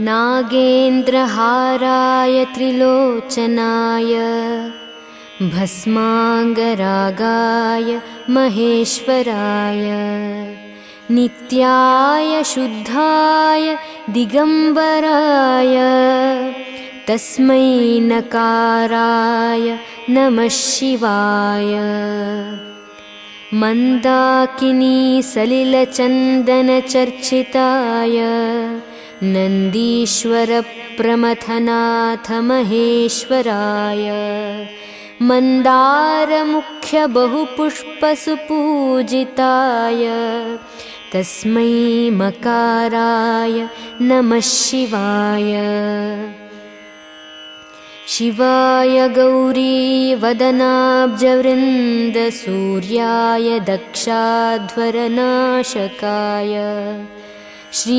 नागेन्द्रहाराय त्रिलोचनाय भस्माङ्गरागाय महेश्वराय नित्याय शुद्धाय दिगम्बराय तस्मै नकाराय नमः शिवाय। मन्दाकिनी सलिलचन्दनचर्चिताय नन्दीश्वरप्रमथनाथ महेश्वराय मन्दारमुख्यबहुपुष्पसुपूजिताय तस्मै मकाराय नमः शिवाय। शिवाय गौरीवदनाब्जवृन्दसूर्याय दक्षाध्वरनाशकाय श्री